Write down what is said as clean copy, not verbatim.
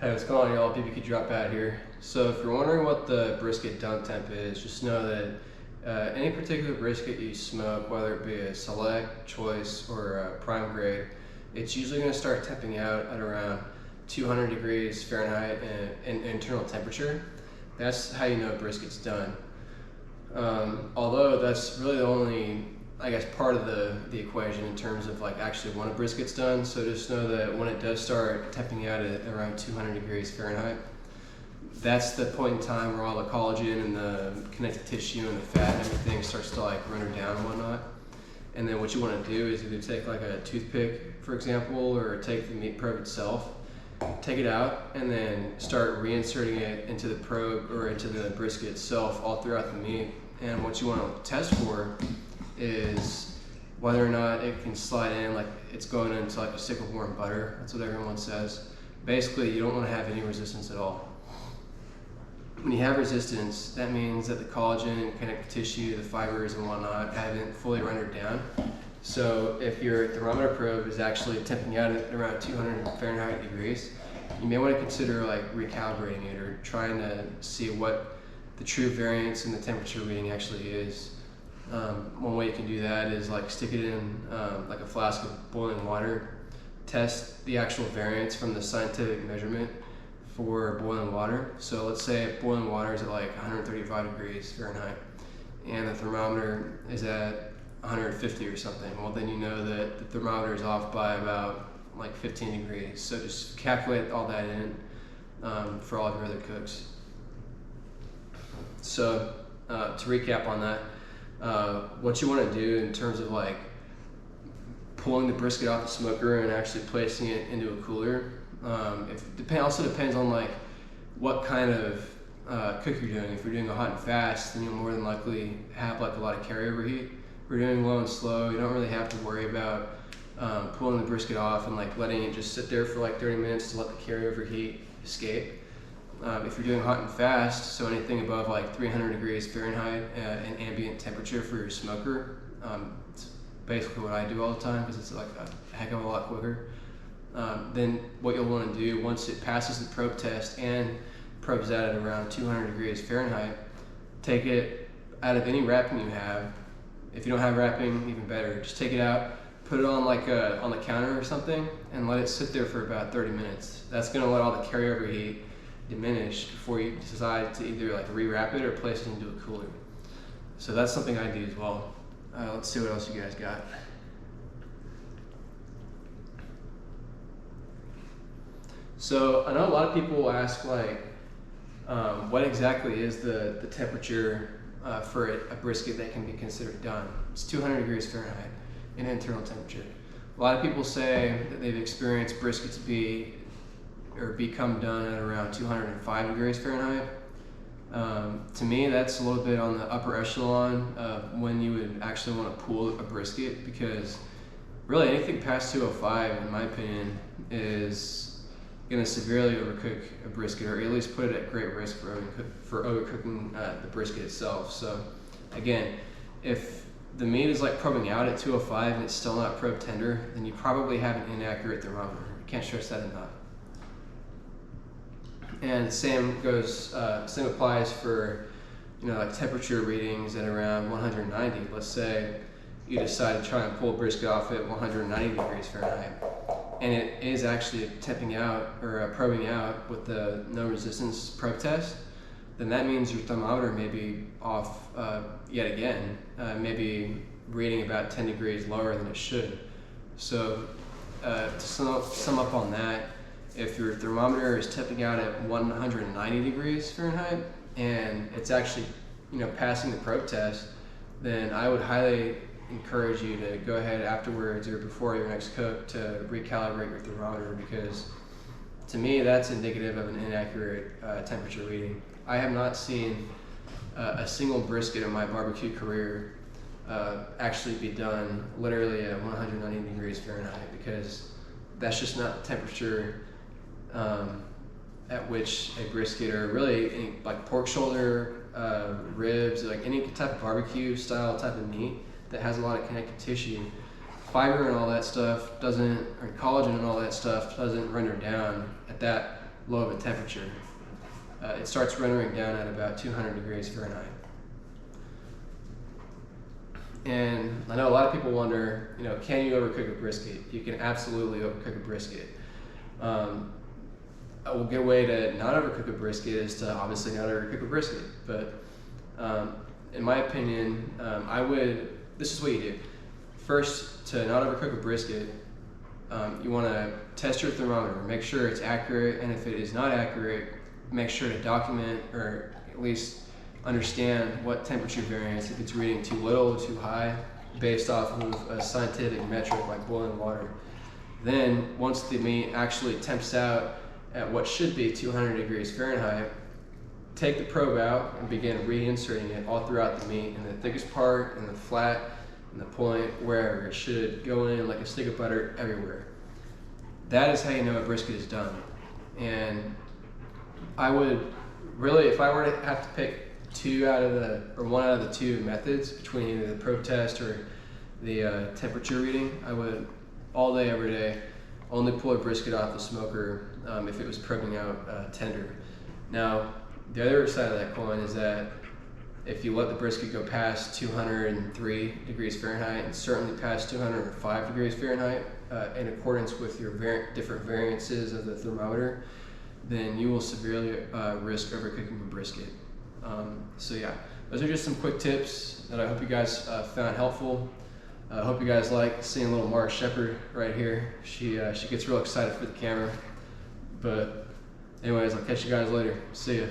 Hey, what's going on, y'all? BBQ Dropout here. So if you're wondering what the brisket dunk temp is, just know that any particular brisket you smoke, whether it be a select, choice, or a prime grade, it's usually going to start temping out at around 200 degrees Fahrenheit in internal temperature. That's how you know brisket's done. Although that's really the only, I guess, part of the equation in terms of like actually when a brisket's done. So just know that when it does start temping out at around 200 degrees Fahrenheit, that's the point in time where all the collagen and the connective tissue and the fat and everything starts to like render down and whatnot. And then what you want to do is either take like a toothpick, for example, or take the meat probe itself, take it out, and then start reinserting it into the probe or into the brisket itself all throughout the meat. And what you want to test for is whether or not it can slide in like it's going into like a stick of warm butter. That's what everyone says. Basically, you don't want to have any resistance at all. When you have resistance, that means that the collagen, connective tissue, the fibers and whatnot haven't fully rendered down. So if your thermometer probe is actually temping out at around 200 Fahrenheit degrees, you may want to consider like recalibrating it or trying to see what the true variance in the temperature reading actually is. One way you can do that is like stick it in like a flask of boiling water, test the actual variance from the scientific measurement for boiling water. So let's say if boiling water is at like 135 degrees Fahrenheit and the thermometer is at 150 or something, well then you know that the thermometer is off by about like 15 degrees. So just calculate all that in for all of your other cooks. So to recap on that, what you want to do in terms of like pulling the brisket off the smoker and actually placing it into a cooler, also depends on like what kind of cook you're doing. If you're doing a hot and fast, then you'll more than likely have like a lot of carryover heat. If you're doing low and slow, you don't really have to worry about pulling the brisket off and like letting it just sit there for like 30 minutes to let the carryover heat escape. If you're doing hot and fast, so anything above like 300 degrees Fahrenheit in ambient temperature for your smoker, it's basically what I do all the time because it's like a heck of a lot quicker. Then what you'll want to do once it passes the probe test and probes out at around 200 degrees Fahrenheit, take it out of any wrapping you have. If you don't have wrapping, even better. Just take it out, put it on like on the counter or something, and let it sit there for about 30 minutes. That's going to let all the carryover heat diminish before you decide to either like rewrap it or place it into a cooler. So that's something I do as well. Let's see what else you guys got. So I know a lot of people will ask like, what exactly is the temperature for a brisket that can be considered done? It's 200 degrees Fahrenheit in internal temperature. A lot of people say that they've experienced briskets become done at around 205 degrees Fahrenheit. To me, that's a little bit on the upper echelon of when you would actually want to pull a brisket, because really anything past 205, in my opinion, is going to severely overcook a brisket, or at least put it at great risk for overcooking the brisket itself. So again, if the meat is like probing out at 205 and it's still not probe tender, then you probably have an inaccurate thermometer. You can't stress that enough. And same applies for, like temperature readings at around 190. Let's say you decide to try and pull a brisket off at 190 degrees Fahrenheit, and it is actually temping out or probing out with the no resistance probe test, then that means your thermometer may be off yet again, maybe reading about 10 degrees lower than it should. So to sum up on that, if your thermometer is temping out at 190 degrees Fahrenheit and it's actually, passing the probe test, then I would highly encourage you to go ahead afterwards or before your next cook to recalibrate your thermometer, because to me that's indicative of an inaccurate temperature reading. I have not seen a single brisket in my barbecue career actually be done literally at 190 degrees Fahrenheit, because that's just not the temperature at which a brisket, or really any, like pork shoulder, ribs, like any type of barbecue style type of meat that has a lot of connective tissue, fiber and all that stuff doesn't, or collagen and all that stuff doesn't render down at that low of a temperature. It starts rendering down at about 200 degrees Fahrenheit. And I know a lot of people wonder, you know, can you overcook a brisket? You can absolutely overcook a brisket. A good way to not overcook a brisket is to obviously not overcook a brisket. But in my opinion, this is what you do. First, to not overcook a brisket, you want to test your thermometer, make sure it's accurate, and if it is not accurate, make sure to document or at least understand what temperature variance, if it's reading too little or too high, based off of a scientific metric like boiling water. Then, once the meat actually temps out at what should be 200 degrees Fahrenheit, take the probe out and begin reinserting it all throughout the meat, in the thickest part, in the flat, in the point, wherever. It should go in like a stick of butter everywhere. That is how you know a brisket is done. And I would really, if I were to have to pick one out of the two methods between either the probe test or the temperature reading, I would all day, every day, only pull a brisket off the smoker if it was probing out tender. Now, the other side of that coin is that if you let the brisket go past 203 degrees Fahrenheit and certainly past 205 degrees Fahrenheit, in accordance with your different variances of the thermometer, then you will severely risk overcooking a brisket. So yeah, those are just some quick tips that I hope you guys found helpful. I hope you guys like seeing little Mara Shepherd right here. She gets real excited for the camera. But anyways, I'll catch you guys later. See ya.